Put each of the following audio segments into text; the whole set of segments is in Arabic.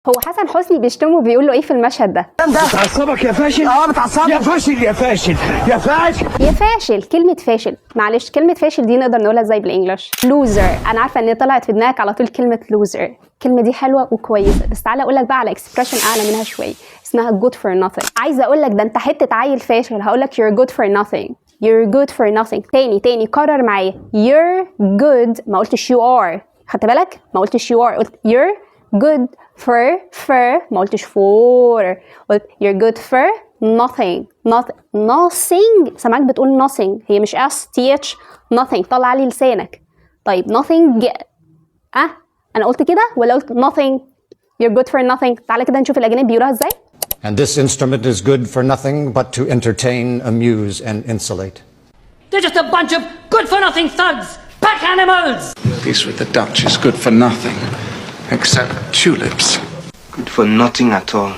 هو حسن حسني بيشتمه بيقول له ايه في المشهد ده؟ بتعصبك يا فاشل؟ بتعصبك يا فاشل يا فاشل يا فاشل يا فاشل. كلمة فاشل، معلش كلمة فاشل دي نقدر نقولها ازاي بالانجلش؟ لوزر. انا عارفة ان طلعت في دماغك على طول كلمة لوزر، الكلمة دي حلوة وكويسة، بس تعالى اقول لك بقى على اكسبريشن اعلى منها شوية اسمها good for nothing. عايزة اقول لك ده انت حتة عيل فاشل، هقول لك you're good for nothing. You're good for nothing. تاني قرر معايا. You're good، ما قلتش you are، خدت بالك؟ ما قلتش you are، قلت you're good for ما قلتش for، قلت you're good for nothing. nothing سامعك بتقول nothing، هي مش s t h nothing، طلع لي لسانك. طيب nothing انا قلت كده ولا قلت nothing؟ you're good for nothing. تعالى كده نشوف الاجانب بيقولوها ازاي. And this instrument is good for nothing but to entertain, amuse, and insulate. They're just a bunch of good-for-nothing thugs! Pack animals! Peace with the Dutch is good for nothing, except tulips. Good for nothing at all.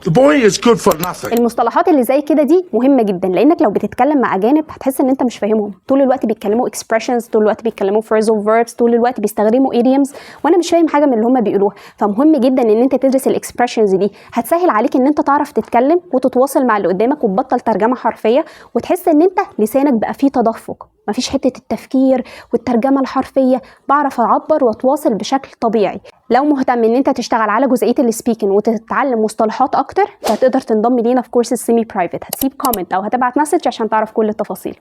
The boy is good for nothing. المصطلحات اللي زي كده دي مهمه جدا، لانك لو بتتكلم مع اجانب هتحس ان انت مش فاهمهم. طول الوقت بيتكلموا expressions، طول الوقت بيتكلموا phrasal verbs، طول الوقت بيستخدموا idioms، وانا مش فاهم حاجه من اللي هم بيقولوها. فمهم جدا ان انت تدرس الاكسبريشنز دي، هتسهل عليك ان انت تعرف تتكلم وتتواصل مع اللي قدامك وتبطل ترجمه حرفيه، وتحس ان انت لسانك بقى فيه تدفق، مفيش حته التفكير والترجمه الحرفيه، بعرف اعبر واتواصل بشكل طبيعي. لو مهتم ان انت تشتغل على جزئيه السبيكنج وتتعلم مصطلحات اكتر، فهتقدر تنضم لينا في كورس السيمي برايفت. هتسيب كومنت او هتبعت مسج عشان تعرف كل التفاصيل.